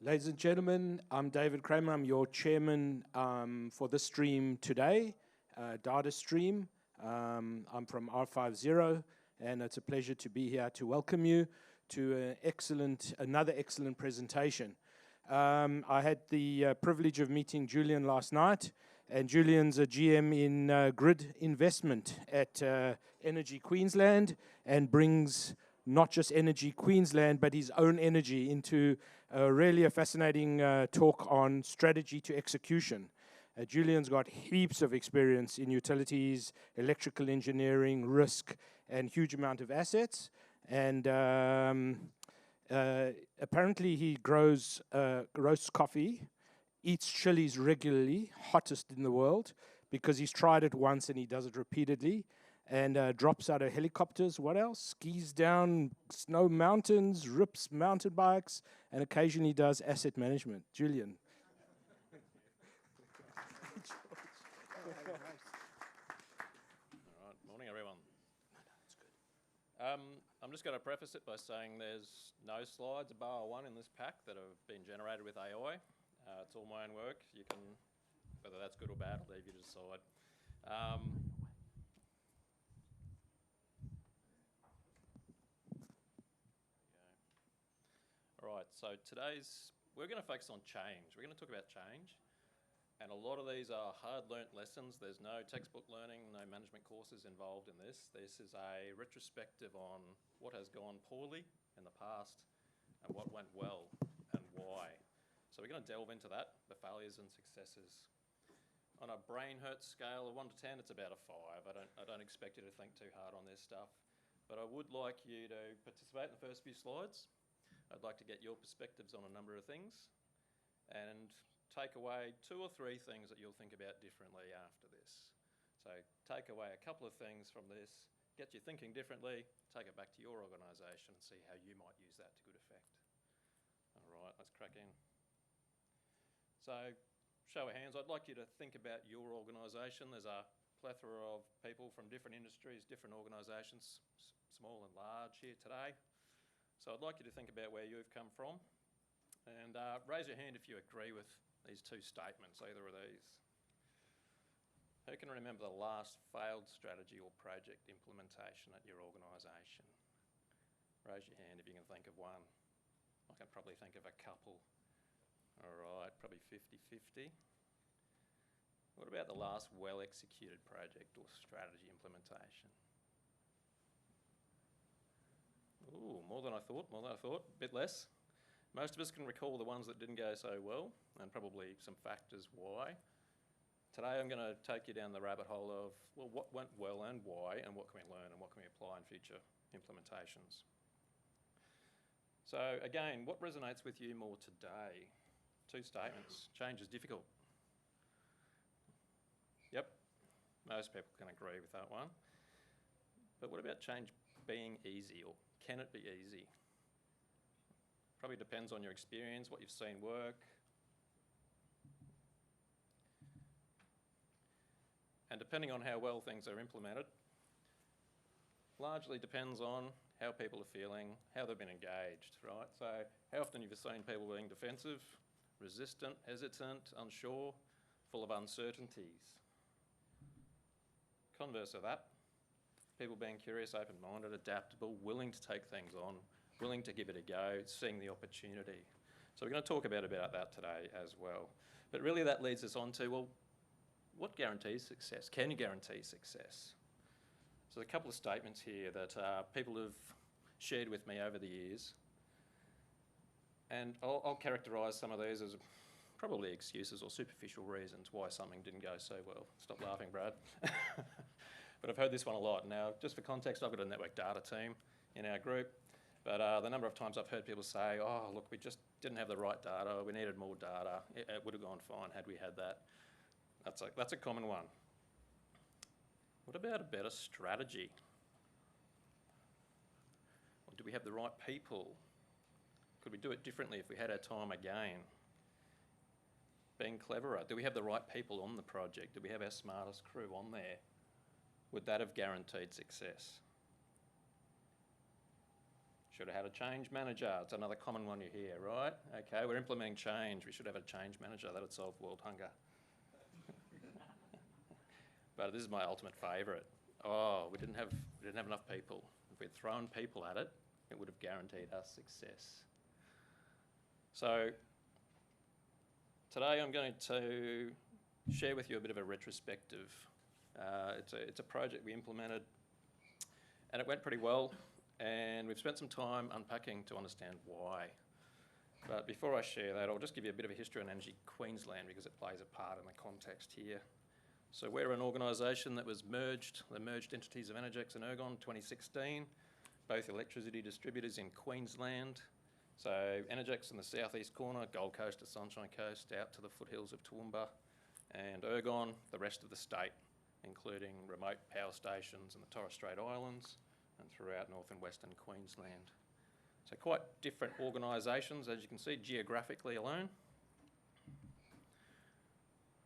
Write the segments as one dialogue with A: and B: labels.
A: Ladies and gentlemen, I'm David Kramer. I'm your chairman for this stream today, data stream. I'm from R50, and it's a pleasure to be here to welcome you to another excellent presentation. I had the privilege of meeting Julian last night, and Julian's a GM in grid investment at Energy Queensland, and brings not just Energy Queensland, but his own energy into really a fascinating talk on strategy to execution. Julian's got heaps of experience in utilities, electrical engineering, risk, and huge amount of assets. And apparently he grows roasts coffee, eats chilies regularly, hottest in the world, because he's tried it once and he does it repeatedly. And drops out of helicopters, what else? Skis down snow mountains, rips mountain bikes, and occasionally does asset management. Julian.
B: All right, morning everyone. I'm just going to preface it by saying there's no slides bar one in this pack that have been generated with AI. It's all my own work. You can, whether that's good or bad, I'll leave you to decide. Right, so we're going to focus on change. We're going to talk about change. And a lot of these are hard-learnt lessons. There's no textbook learning, no management courses involved in this. This is a retrospective on what has gone poorly in the past and what went well and why. So we're going to delve into that, the failures and successes. On a brain hurt scale of 1 to 10, it's about a 5. I don't expect you to think too hard on this stuff. But I would like you to participate in the first few slides. I'd like to get your perspectives on a number of things and take away 2 or 3 things that you'll think about differently after this. So take away a couple of things from this, get you thinking differently, take it back to your organisation and see how you might use that to good effect. All right, let's crack in. So show of hands, I'd like you to think about your organisation. There's a plethora of people from different industries, different organisations, small and large here today. So I'd like you to think about where you've come from and raise your hand if you agree with these 2 statements, either of these. Who can remember the last failed strategy or project implementation at your organisation? Raise your hand if you can think of one. I can probably think of a couple. All right, probably 50-50. What about the last well-executed project or strategy implementation? Ooh, more than I thought, a bit less. Most of us can recall the ones that didn't go so well, and probably some factors why. Today I'm going to take you down the rabbit hole of, well, what went well and why, and what can we learn and what can we apply in future implementations. So again, what resonates with you more today? 2 statements. Change is difficult. Yep, most people can agree with that one. But what about change being easy, or can it be easy? Probably depends on your experience, what you've seen work. And depending on how well things are implemented, largely depends on how people are feeling, how they've been engaged, right? So how often have you seen people being defensive, resistant, hesitant, unsure, full of uncertainties? Converse of that, people being curious, open-minded, adaptable, willing to take things on, willing to give it a go, seeing the opportunity. So we're going to talk about that today as well. But really that leads us on to, well, what guarantees success? Can you guarantee success? So a couple of statements here that people have shared with me over the years. And I'll characterise some of these as probably excuses or superficial reasons why something didn't go so well. Stop laughing, Brad. But I've heard this one a lot. Now, just for context, I've got a network data team in our group. But the number of times I've heard people say, oh, look, we just didn't have the right data. We needed more data. It would have gone fine had we had that. That's a common one. What about a better strategy? Or do we have the right people? Could we do it differently if we had our time again? Being cleverer. Do we have the right people on the project? Do we have our smartest crew on there? Would that have guaranteed success? Should have had a change manager. It's another common one you hear, right? Okay, we're implementing change. We should have a change manager. That would solve world hunger. But this is my ultimate favourite. Oh, we didn't have enough people. If we'd thrown people at it, it would have guaranteed us success. So today I'm going to share with you a bit of a retrospective. It's a project we implemented, and it went pretty well. And we've spent some time unpacking to understand why. But before I share that, I'll just give you a bit of a history on Energy Queensland because it plays a part in the context here. So we're an organisation that was merged, the merged entities of Energex and Ergon 2016, both electricity distributors in Queensland. So Energex in the southeast corner, Gold Coast to Sunshine Coast, out to the foothills of Toowoomba, and Ergon, the rest of the state, including remote power stations in the Torres Strait Islands and throughout north and western Queensland. So quite different organisations, as you can see, geographically alone.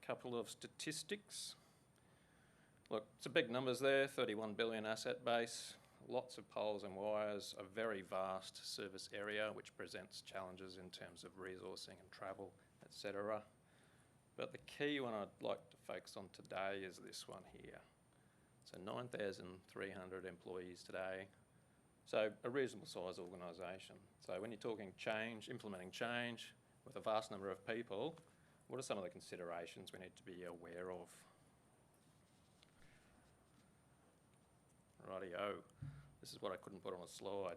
B: Couple of statistics. Look, some big numbers there, 31 billion asset base, lots of poles and wires, a very vast service area which presents challenges in terms of resourcing and travel, etc. But the key one I'd like to focus on today is this one here. So 9,300 employees today. So a reasonable size organisation. So when you're talking change, implementing change with a vast number of people, what are some of the considerations we need to be aware of? Rightio. This is what I couldn't put on a slide.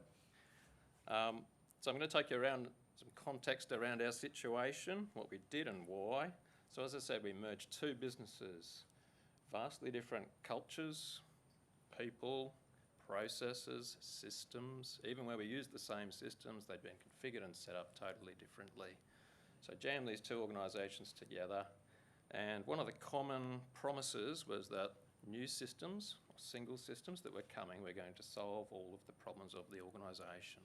B: So I'm going to take you around some context around our situation, what we did and why. So as I said, we merged two businesses, vastly different cultures, people, processes, systems. Even where we used the same systems, they'd been configured and set up totally differently. So jammed these two organisations together, and one of the common promises was that new systems, or single systems that were coming, were going to solve all of the problems of the organisation,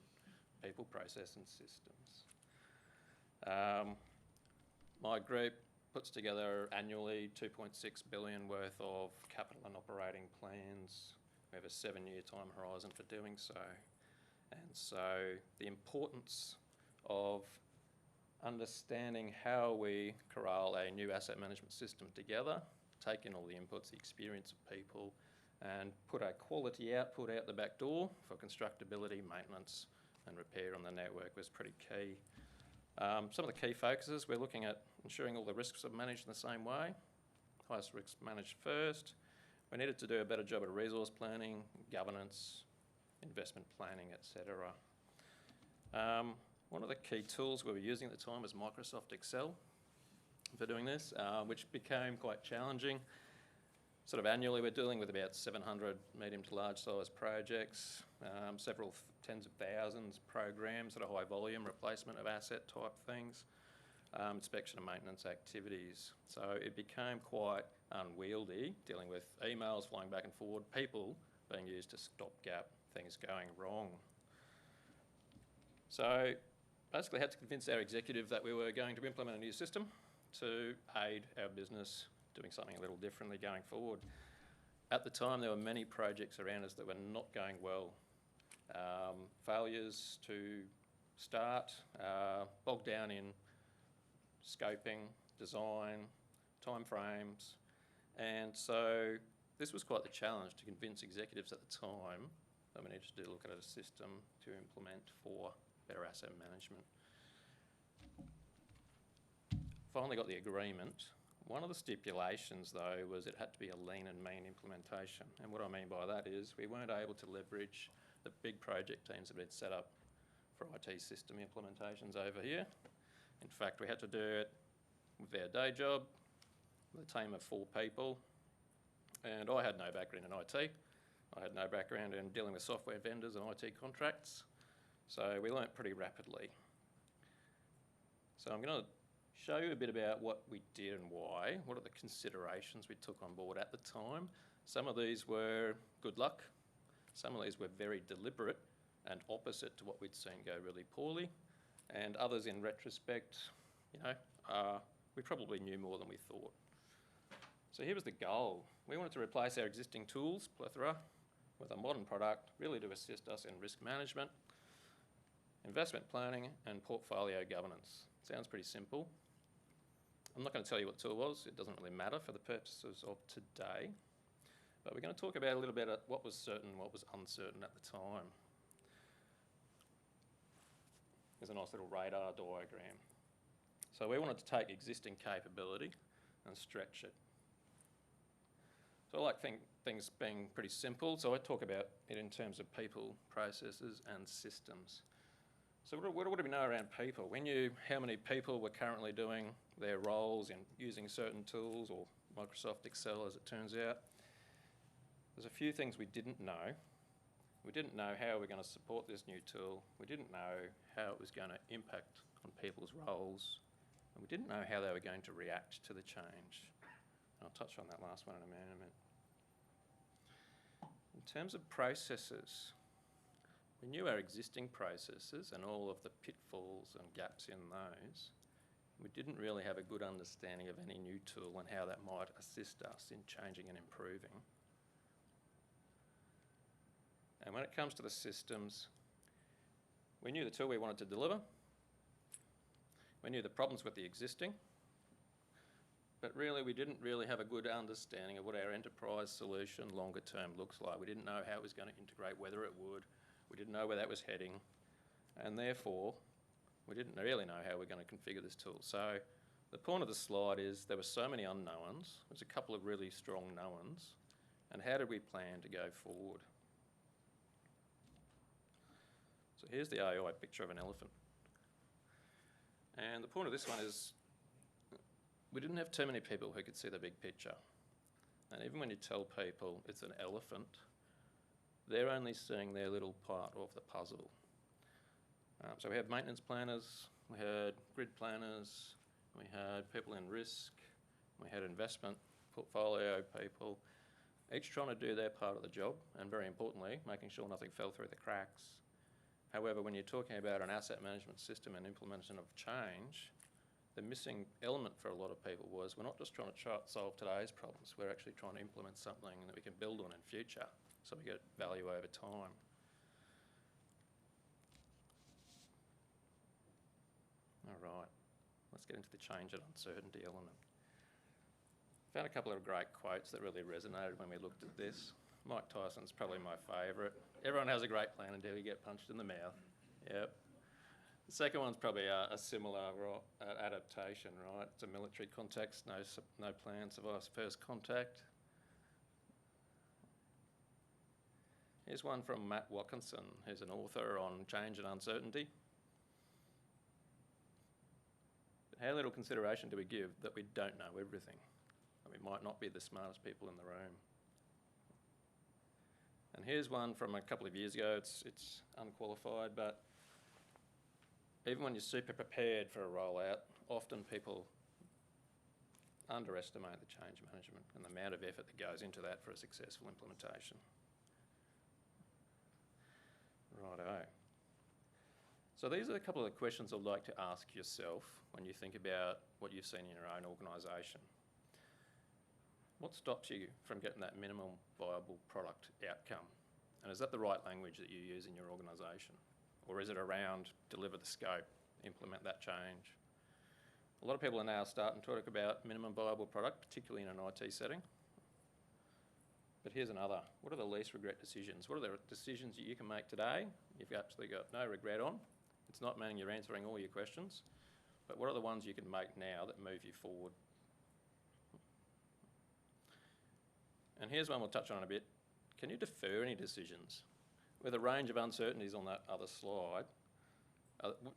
B: people, process and systems. My group puts together annually 2.6 billion worth of capital and operating plans. We have a 7-year time horizon for doing so. And so the importance of understanding how we corral a new asset management system together, take in all the inputs, the experience of people, and put a quality output out the back door for constructability, maintenance and repair on the network was pretty key. Some of the key focuses, we're looking at ensuring all the risks are managed in the same way. Highest risks managed first. We needed to do a better job at resource planning, governance, investment planning, etc. One of the key tools we were using at the time was Microsoft Excel for doing this, which became quite challenging. Sort of annually, we're dealing with about 700 medium to large size projects, several tens of thousands programs at a high volume, replacement of asset type things, inspection and maintenance activities. So it became quite unwieldy, dealing with emails flying back and forward, people being used to stopgap things going wrong. So basically had to convince our executive that we were going to implement a new system to aid our business doing something a little differently going forward. At the time, there were many projects around us that were not going well. Failures to start, bogged down in scoping, design, timeframes, and so this was quite the challenge to convince executives at the time that we needed to look at a system to implement for better asset management. Finally got the agreement. One of the stipulations though was it had to be a lean and mean implementation, and what I mean by that is we weren't able to leverage the big project teams that had been set up for IT system implementations over here. In fact, we had to do it with our day job, with a team of 4 people, and I had no background in IT. I had no background in dealing with software vendors and IT contracts, so we learnt pretty rapidly. So I'm going to show you a bit about what we did and why, what are the considerations we took on board at the time. Some of these were good luck, some of these were very deliberate and opposite to what we'd seen go really poorly, and others in retrospect, you know, we probably knew more than we thought. So here was the goal. We wanted to replace our existing tools, plethora, with a modern product, really to assist us in risk management. Investment planning and portfolio governance. Sounds pretty simple. I'm not going to tell you what the tool was. It doesn't really matter for the purposes of today. But we're going to talk about a little bit of what was certain, what was uncertain at the time. There's a nice little radar diagram. So we wanted to take existing capability and stretch it. So I like things being pretty simple. So I talk about it in terms of people, processes and systems. So what do we know around people? We knew how many people were currently doing their roles in using certain tools, or Microsoft Excel as it turns out. There's a few things we didn't know. We didn't know how we were going to support this new tool. We didn't know how it was going to impact on people's roles. And we didn't know how they were going to react to the change. I'll touch on that last one in a minute. In terms of processes, we knew our existing processes and all of the pitfalls and gaps in those. We didn't really have a good understanding of any new tool and how that might assist us in changing and improving. And when it comes to the systems, we knew the tool we wanted to deliver. We knew the problems with the existing, but really we didn't really have a good understanding of what our enterprise solution longer term looks like. We didn't know how it was going to integrate, whether it would. We didn't know where that was heading, and therefore we didn't really know how we're going to configure this tool. So the point of the slide is there were so many unknowns. There's a couple of really strong knowns, and how did we plan to go forward? So here's the AI picture of an elephant. And the point of this one is we didn't have too many people who could see the big picture. And even when you tell people it's an elephant, they're only seeing their little part of the puzzle. So we had maintenance planners, we had grid planners, we had people in risk, we had investment portfolio people, each trying to do their part of the job, and very importantly, making sure nothing fell through the cracks. However, when you're talking about an asset management system and implementation of change, the missing element for a lot of people was we're not just trying to solve today's problems, we're actually trying to implement something that we can build on in future, so we get value over time. All right, let's get into the change and uncertainty element. Found a couple of great quotes that really resonated when we looked at this. Mike Tyson's probably my favourite. Everyone has a great plan until you get punched in the mouth. Yep. The second one's probably a similar adaptation, right? It's a military context, no plan survives first contact. Here's one from Matt Watkinson, who's an author on change and uncertainty. How little consideration do we give that we don't know everything? And we might not be the smartest people in the room. And here's one from a couple of years ago. It's unqualified, but even when you're super prepared for a rollout, often people underestimate the change management and the amount of effort that goes into that for a successful implementation. Righto. So these are a couple of the questions I'd like to ask yourself when you think about what you've seen in your own organisation. What stops you from getting that minimum viable product outcome? And is that the right language that you use in your organisation? Or is it around deliver the scope, implement that change? A lot of people are now starting to talk about minimum viable product, particularly in an IT setting. But here's another. What are the least regret decisions? What are the decisions that you can make today you've absolutely got no regret on? It's not meaning you're answering all your questions, but what are the ones you can make now that move you forward? And here's one we'll touch on in a bit. Can you defer any decisions? With a range of uncertainties on that other slide,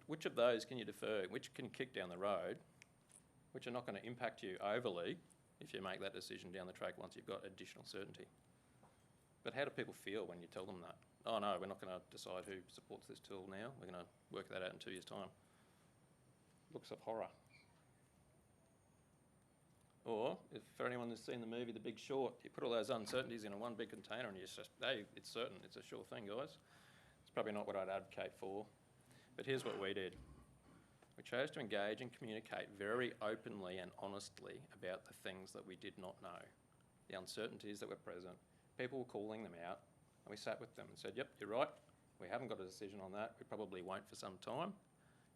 B: which of those can you defer? Which can you kick down the road? Which are not going to impact you overly if you make that decision down the track once you've got additional certainty? But how do people feel when you tell them that? Oh no, we're not going to decide who supports this tool now. We're going to work that out in 2 years' time. Looks of horror. Or, if for anyone who's seen the movie The Big Short, you put all those uncertainties in one big container and you just, hey, it's certain, it's a sure thing, guys. It's probably not what I'd advocate for. But here's what we did. We chose to engage and communicate very openly and honestly about the things that we did not know, the uncertainties that were present. People were calling them out, and we sat with them and said, yep, you're right, We haven't got a decision on that. We probably won't for some time.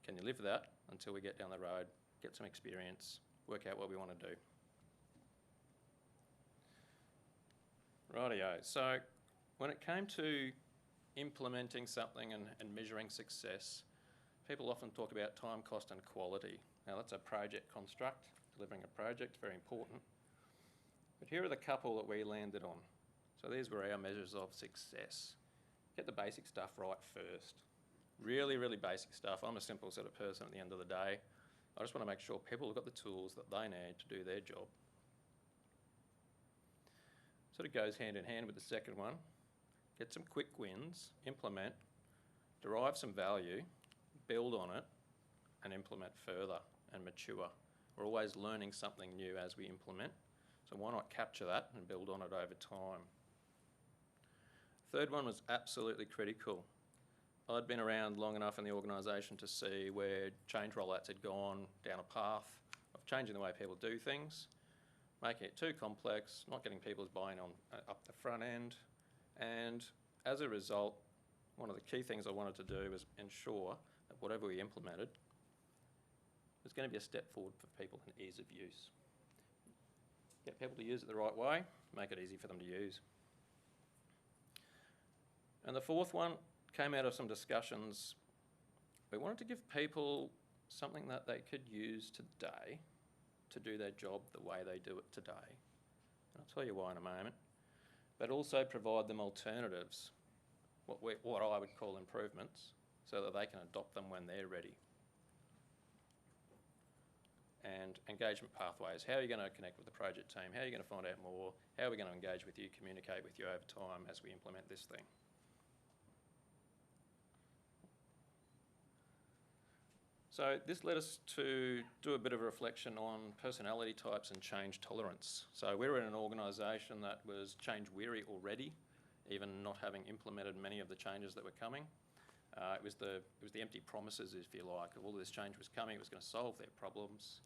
B: Can you live with that until we get down the road, get some experience, work out what we want to do? Rightio. So when it came to implementing something and measuring success, people often talk about time, cost and quality. Now that's a project construct, delivering a project, very important. But here are the couple that we landed on. So these were our measures of success. Get the basic stuff right first. Really, really basic stuff. I'm a simple sort of person at the end of the day. I just want to make sure people have got the tools that they need to do their job. Sort of goes hand in hand with the second one. Get some quick wins, implement, derive some value, build on it, and implement further and mature. We're always learning something new as we implement, so why not capture that and build on it over time? Third one was absolutely critical. I'd been around long enough in the organisation to see where change rollouts had gone down a path of changing the way people do things, making it too complex, not getting people's buy-in on up the front end, and as a result, one of the key things I wanted to do was ensure that whatever we implemented was going to be a step forward for people in ease of use. Get people to use it the right way, make it easy for them to use. And the fourth one came out of some discussions. We wanted to give people something that they could use today to do their job the way they do it today. And I'll tell you why in a moment. But also provide them alternatives, what I would call improvements, so that they can adopt them when they're ready. And engagement pathways. How are you going to connect with the project team? How are you going to find out more? How are we going to engage with you, communicate with you over time as we implement this thing? So this led us to do a bit of a reflection on personality types and change tolerance. So we were in an organisation that was change weary already, even not having implemented many of the changes that were coming. It was the empty promises, if you like, of all this change was coming, it was going to solve their problems,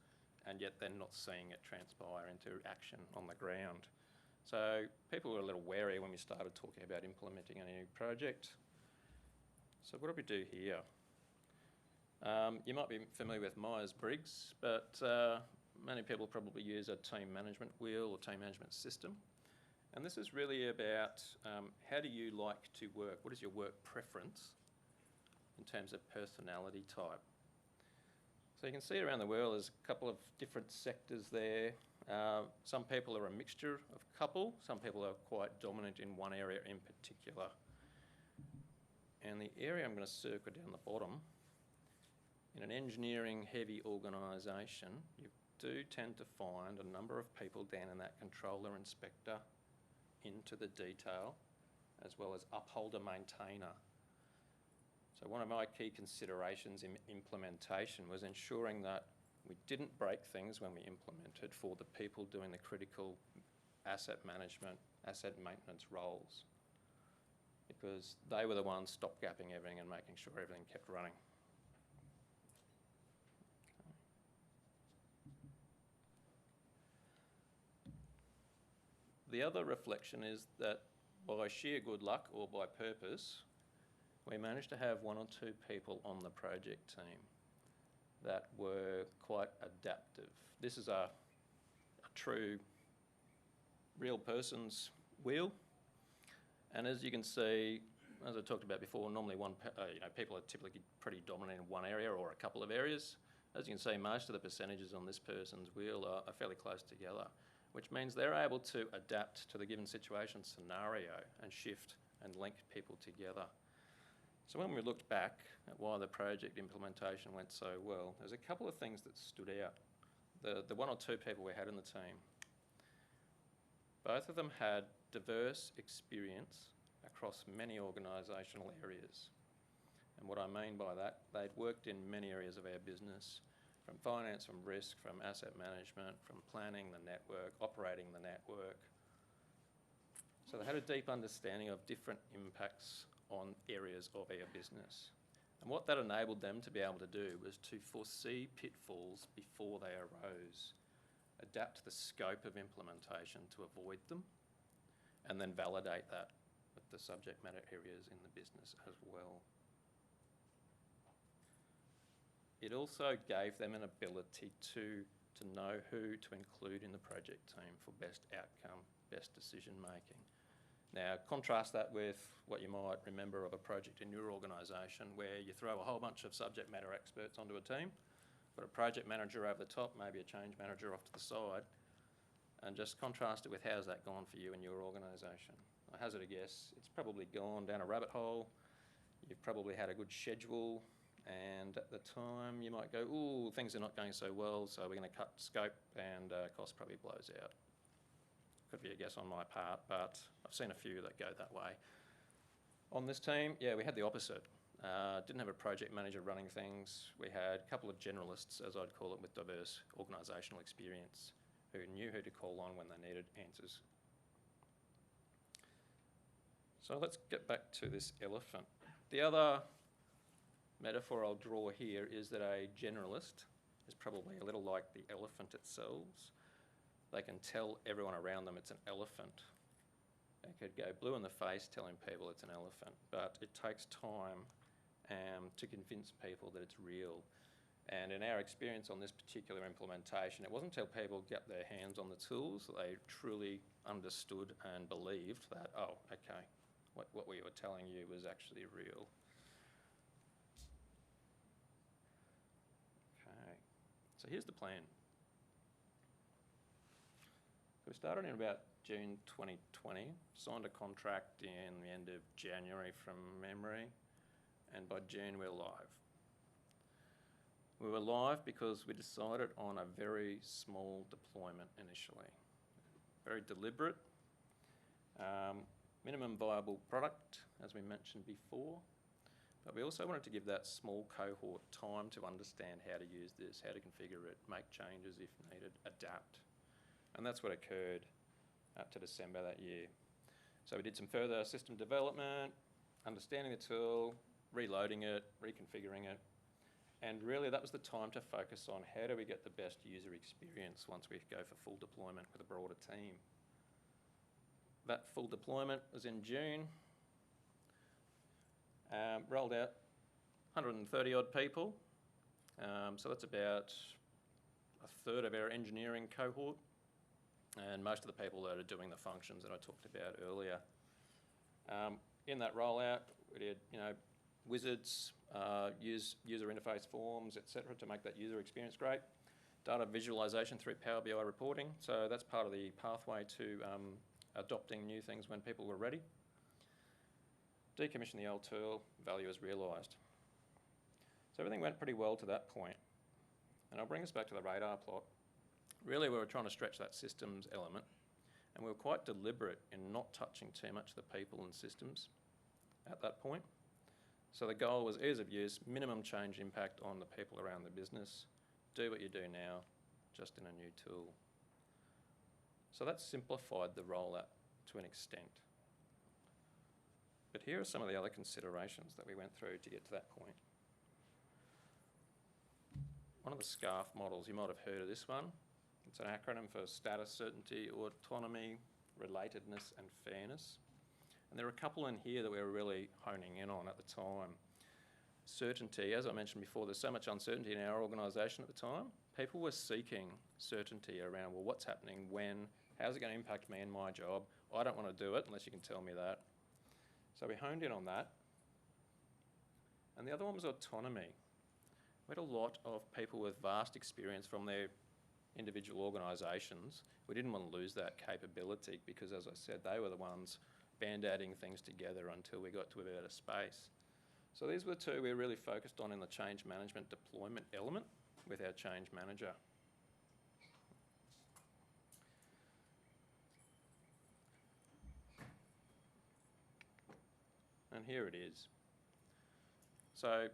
B: and yet they're not seeing it transpire into action on the ground. So people were a little wary when we started talking about implementing a new project. So what do we do here? You might be familiar with Myers-Briggs, but many people probably use a team management wheel or team management system. And this is really about how do you like to work? What is your work preference in terms of personality type? So you can see around the world there's a couple of different sectors there. Some people are a mixture of couple, some people are quite dominant in one area in particular. And the area I'm going to circle down the bottom, in an engineering heavy organisation, you do tend to find a number of people down in that controller inspector into the detail, as well as upholder maintainer. So one of my key considerations in implementation was ensuring that we didn't break things when we implemented for the people doing the critical asset management, asset maintenance roles, because they were the ones stopgapping everything and making sure everything kept running. The other reflection is that by sheer good luck or by purpose, we managed to have one or two people on the project team that were quite adaptive. This is a true real person's wheel. And as you can see, as I talked about before, normally people are typically pretty dominant in one area or a couple of areas. As you can see, most of the percentages on this person's wheel are fairly close together, which means they're able to adapt to the given situation scenario and shift and link people together. So when we looked back at why the project implementation went so well, there's a couple of things that stood out. The one or two people we had in the team, both of them had diverse experience across many organisational areas. And what I mean by that, they'd worked in many areas of our business, from finance, from risk, from asset management, from planning the network, operating the network. So they had a deep understanding of different impacts on areas of our business. And what that enabled them to be able to do was to foresee pitfalls before they arose, adapt the scope of implementation to avoid them, and then validate that with the subject matter areas in the business as well. It also gave them an ability to know who to include in the project team for best outcome, best decision making. Now, contrast that with what you might remember of a project in your organisation where you throw a whole bunch of subject matter experts onto a team, put a project manager over the top, maybe a change manager off to the side, and just contrast it with how's that gone for you in your organisation. I hazard a guess, it's probably gone down a rabbit hole. You've probably had a good schedule, and at the time you might go, ooh, things are not going so well, so we're going to cut scope, and cost probably blows out. Could be a guess on my part, but I've seen a few that go that way. On this team, yeah, we had the opposite. Didn't have a project manager running things. We had a couple of generalists, as I'd call it, with diverse organisational experience, who knew who to call on when they needed answers. So let's get back to this elephant. The other metaphor I'll draw here is that a generalist is probably a little like the elephant itself. They can tell everyone around them it's an elephant. They could go blue in the face telling people it's an elephant, but it takes time to convince people that it's real. And in our experience on this particular implementation, it wasn't until people got their hands on the tools that they truly understood and believed that, oh, okay, what we were telling you was actually real. Okay, so here's the plan. We started in about June 2020, signed a contract in the end of January from memory, and by June we're live. We were live because we decided on a very small deployment initially. Very deliberate, minimum viable product, as we mentioned before, but we also wanted to give that small cohort time to understand how to use this, how to configure it, make changes if needed, adapt. And that's what occurred up to December that year. So we did some further system development, understanding the tool, reloading it, reconfiguring it. And really that was the time to focus on how do we get the best user experience once we go for full deployment with a broader team. That full deployment was in June. Rolled out 130 odd people. So that's about a third of our engineering cohort, and most of the people that are doing the functions that I talked about earlier. In that rollout, we did, wizards, user interface forms, etc., to make that user experience great. Data visualization through Power BI reporting. So that's part of the pathway to adopting new things when people were ready. Decommission the old tool, value is realised. So everything went pretty well to that point. And I'll bring us back to the radar plot. Really, we were trying to stretch that systems element, and we were quite deliberate in not touching too much of the people and systems at that point. So the goal was ease of use, minimum change impact on the people around the business, do what you do now, just in a new tool. So that simplified the rollout to an extent. But here are some of the other considerations that we went through to get to that point. One of the SCARF models, you might have heard of this one. It's an acronym for status, certainty, autonomy, relatedness, and fairness. And there are a couple in here that we were really honing in on at the time. Certainty, as I mentioned before, there's so much uncertainty in our organisation at the time. People were seeking certainty around, well, what's happening, when, how's it going to impact me and my job? I don't want to do it unless you can tell me that. So we honed in on that. And the other one was autonomy. We had a lot of people with vast experience from their individual organisations. We didn't want to lose that capability because, as I said, they were the ones band-aiding things together until we got to a better space. So these were two we really focused on in the change management deployment element with our change manager. And here it is. So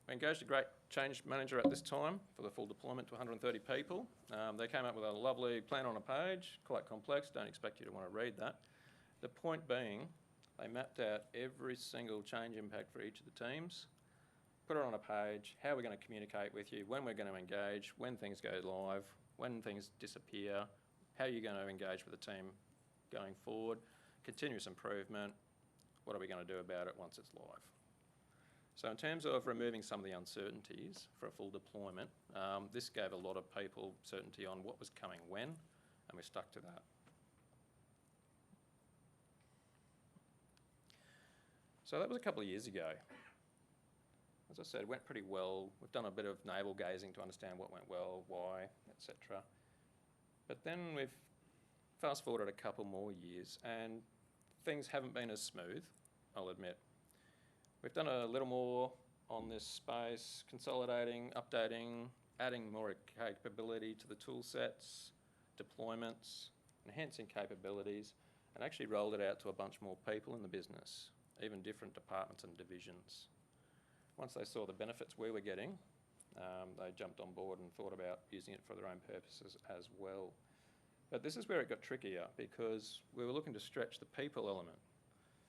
B: we engaged a great change manager at this time for the full deployment to 130 people. They came up with a lovely plan on a page, quite complex, don't expect you to want to read that. The point being, they mapped out every single change impact for each of the teams, put it on a page, how we're going to communicate with you, when we're going to engage, when things go live, when things disappear, how you're going to engage with the team going forward, continuous improvement, what are we going to do about it once it's live? So in terms of removing some of the uncertainties for a full deployment, this gave a lot of people certainty on what was coming when, and we stuck to that. So that was a couple of years ago. As I said, it went pretty well. We've done a bit of navel gazing to understand what went well, why, etc. But then we've fast forwarded a couple more years and things haven't been as smooth, I'll admit. We've done a little more on this space, consolidating, updating, adding more capability to the tool sets, deployments, enhancing capabilities, and actually rolled it out to a bunch more people in the business, even different departments and divisions. Once they saw the benefits we were getting, they jumped on board and thought about using it for their own purposes as well. But this is where it got trickier because we were looking to stretch the people element.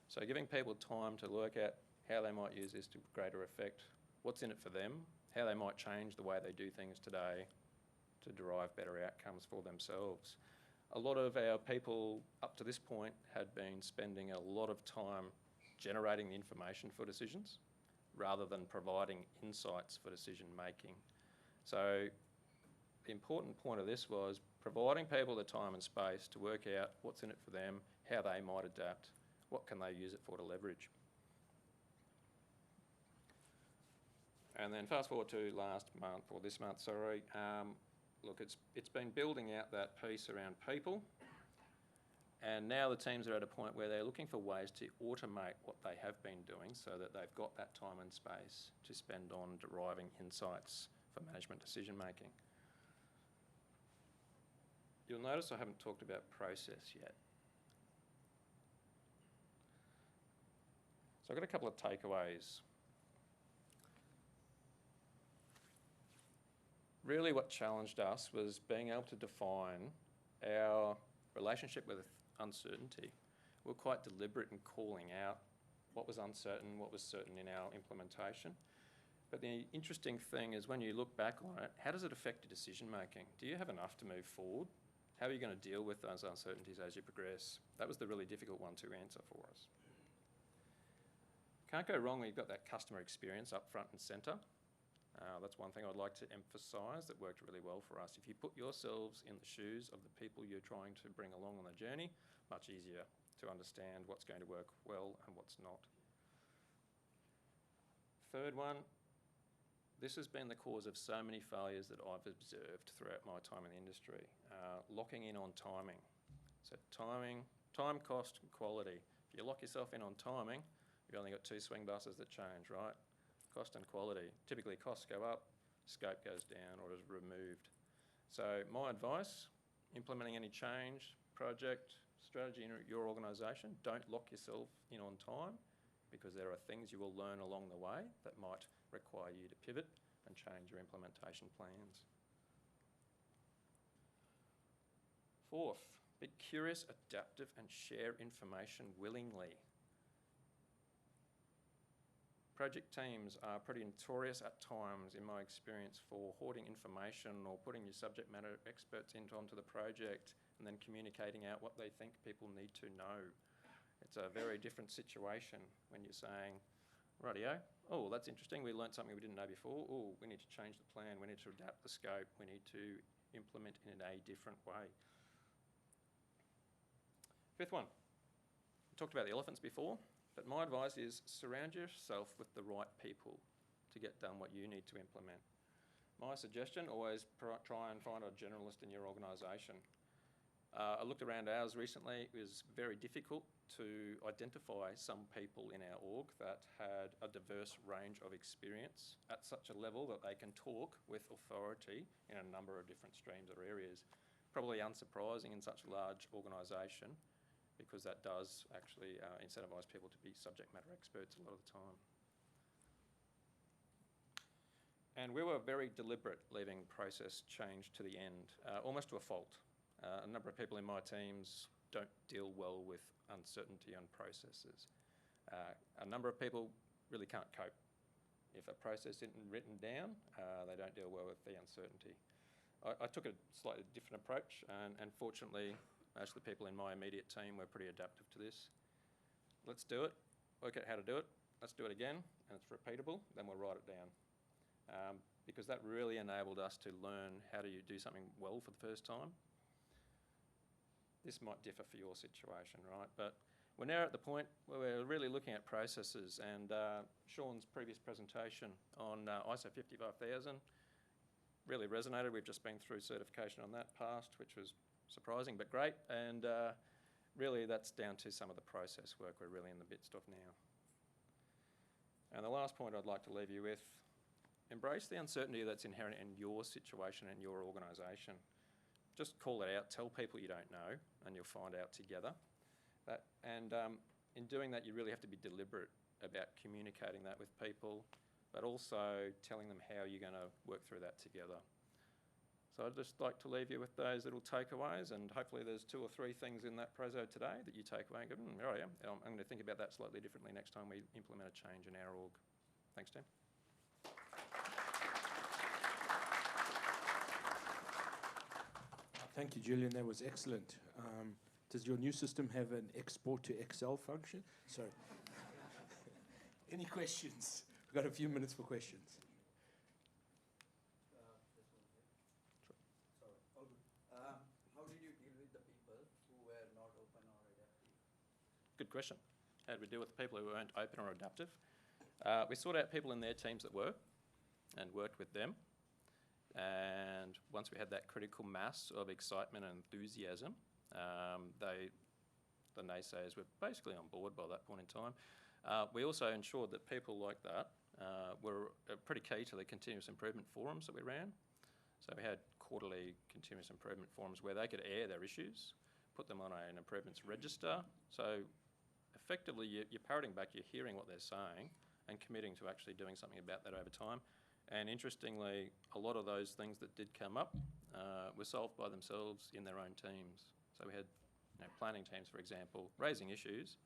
B: So giving people time to work out how they might use this to greater effect, what's in it for them, how they might change the way they do things today to derive better outcomes for themselves. A lot of our people up to this point had been spending a lot of time generating the information for decisions rather than providing insights for decision making. So the important point of this was providing people the time and space to work out what's in it for them, how they might adapt, what can they use it for to leverage. And then fast forward to this month, sorry. Look, it's been building out that piece around people, and now the teams are at a point where they're looking for ways to automate what they have been doing so that they've got that time and space to spend on deriving insights for management decision making. You'll notice I haven't talked about process yet. So I've got a couple of takeaways. Really what challenged us was being able to define our relationship with uncertainty. We're quite deliberate in calling out what was uncertain, what was certain in our implementation. But the interesting thing is when you look back on it, how does it affect your decision making? Do you have enough to move forward? How are you going to deal with those uncertainties as you progress? That was the really difficult one to answer for us. Can't go wrong when you've got that customer experience up front and centre. That's one thing I'd like to emphasise that worked really well for us. If you put yourselves in the shoes of the people you're trying to bring along on the journey, much easier to understand what's going to work well and what's not. Third one, this has been the cause of so many failures that I've observed throughout my time in the industry. Locking in on timing. So timing, time, cost, and quality. If you lock yourself in on timing, you've only got two swing buses that change, right? Cost and quality. Typically costs go up, scope goes down or is removed. So my advice, implementing any change, project, strategy in your organisation, don't lock yourself in on time because there are things you will learn along the way that might require you to pivot and change your implementation plans. Fourth, be curious, adaptive and share information willingly. Project teams are pretty notorious at times, in my experience, for hoarding information or putting your subject matter experts onto the project and then communicating out what they think people need to know. It's a very different situation when you're saying, rightio, oh, that's interesting, we learnt something we didn't know before, oh, we need to change the plan, we need to adapt the scope, we need to implement in a different way. Fifth one, we talked about the elephants before. But my advice is surround yourself with the right people to get done what you need to implement. My suggestion, always try and find a generalist in your organisation. I looked around ours recently. It was very difficult to identify some people in our org that had a diverse range of experience at such a level that they can talk with authority in a number of different streams or areas. Probably unsurprising in such a large organisation, because that does actually incentivise people to be subject matter experts a lot of the time. And we were very deliberate leaving process change to the end, almost to a fault. A number of people in my teams don't deal well with uncertainty on processes. A number of people really can't cope. If a process isn't written down, they don't deal well with the uncertainty. I took a slightly different approach, and fortunately, most of the people in my immediate team were pretty adaptive to this. Let's do it. work out how to do it. Let's do it again, and it's repeatable. Then we'll write it down. Because that really enabled us to learn how to do something well for the first time. This might differ for your situation, right? But we're now at the point where we're really looking at processes, and Sean's previous presentation on ISO 55000 really resonated. We've just been through certification on that past, which was surprising but great, and really that's down to some of the process work we're really in the midst of now. And the last point I'd like to leave you with, embrace the uncertainty that's inherent in your situation and your organisation. Just call it out, tell people you don't know, and you'll find out together. In doing that, you really have to be deliberate about communicating that with people, but also telling them how you're going to work through that together. So I'd just like to leave you with those little takeaways, and hopefully there's 2 or 3 things in that preso today that you take away and go, there I am. I'm going to think about that slightly differently next time we implement a change in our org. Thanks, Tim.
A: Thank you, Julian. That was excellent. Does your new system have an export to Excel function? Sorry. Any questions? We've got a few minutes for questions.
C: How did you deal with the people who were not open or adaptive?
B: Good question. How did we deal with the people who weren't open or adaptive? We sought out people in their teams that were and worked with them. And once we had that critical mass of excitement and enthusiasm, the naysayers were basically on board by that point in time. We also ensured that people like that were pretty key to the continuous improvement forums that we ran. So we had quarterly continuous improvement forums where they could air their issues, put them on an improvements register. So effectively, you're parroting back, you're hearing what they're saying and committing to actually doing something about that over time. And interestingly, a lot of those things that did come up were solved by themselves in their own teams. So we had planning teams, for example, raising issues,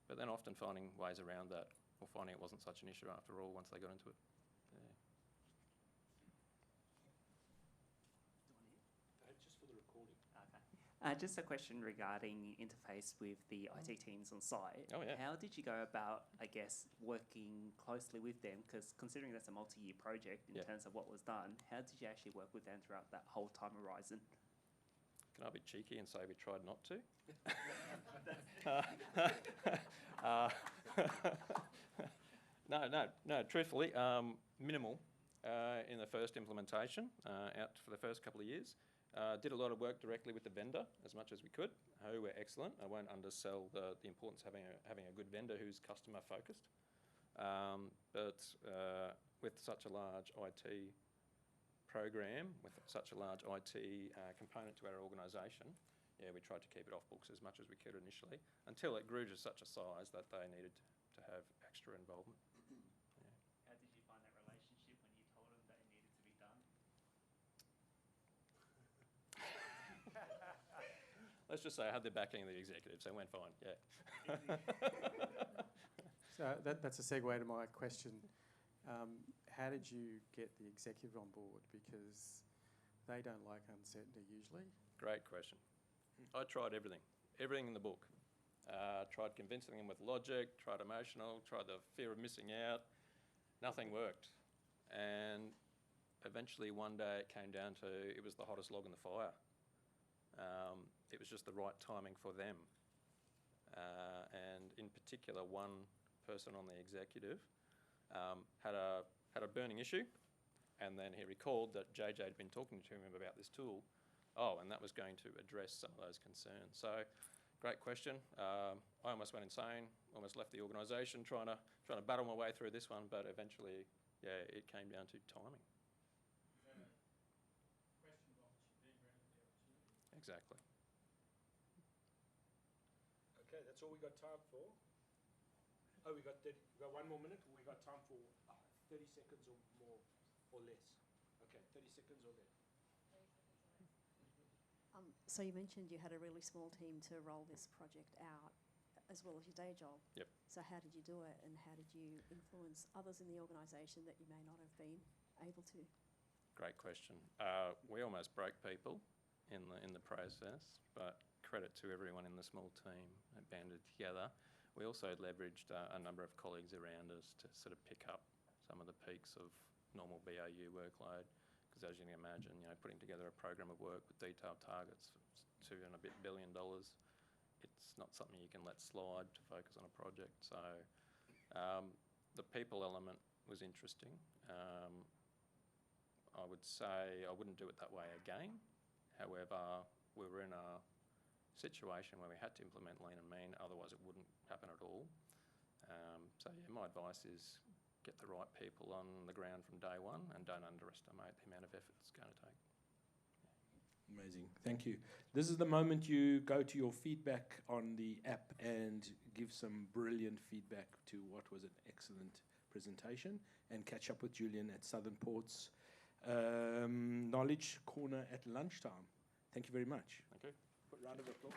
B: but then often finding ways around that, or finding it wasn't such an issue after all once they got into it.
A: Just for the recording.
D: Okay. Just a question regarding interface with the IT teams on site.
B: Oh, yeah.
D: How did you go about, I guess, working closely with them? Because considering that's a multi-year project in terms of what was done, how did you actually work with them throughout that whole time horizon?
B: Can I be cheeky and say we tried not to? No, truthfully, minimal in the first implementation, out for the first couple of years. Did a lot of work directly with the vendor as much as we could, who were excellent. I won't undersell the importance of having a good vendor who's customer focused. But with such a large IT program, with such a large IT component to our organisation, we tried to keep it off books as much as we could initially, until it grew to such a size that they needed to have extra involvement.
D: How did you find that relationship when you told them that it needed to be done?
B: Let's just say I had the backing of the executive, so it went fine, yeah.
E: So that's a segue to my question. How did you get the executive on board? Because they don't like uncertainty usually.
B: Great question. I tried everything in the book. Tried convincing them with logic, tried emotional, tried the fear of missing out. Nothing worked. And eventually one day it came down to, it was the hottest log in the fire. It was just the right timing for them. And in particular, one person on the executive had a burning issue, and then he recalled that JJ had been talking to him about this tool. Oh, and that was going to address some of those concerns. So, great question. I almost went insane, almost left the organisation trying to battle my way through this one, but eventually, it came down to timing. Exactly.
A: Okay, that's all we got time for. Oh, we got 1 more minute. We got time for 30 seconds or more or less. Okay, 30 seconds or less.
F: So you mentioned you had a really small team to roll this project out, as well as your day job.
B: Yep.
F: So how did you do it, and how did you influence others in the organisation that you may not have been able to?
B: Great question. We almost broke people in the process, but credit to everyone in the small team that banded together. We also leveraged a number of colleagues around us to sort of pick up some of the peaks of normal BAU workload. Because as you can imagine, putting together a program of work with detailed targets, $2 and a bit billion, it's not something you can let slide to focus on a project. So the people element was interesting. I would say I wouldn't do it that way again. However, we were in a situation where we had to implement lean and mean, otherwise it wouldn't happen at all. So yeah, my advice is get the right people on the ground from day one and don't underestimate the amount of effort it's going to take.
A: Amazing, thank you. This is the moment you go to your feedback on the app and give some brilliant feedback to what was an excellent presentation, and catch up with Julian at Southern Port's Knowledge Corner at lunchtime. Thank you very much.
B: Thank you.
A: Round of applause.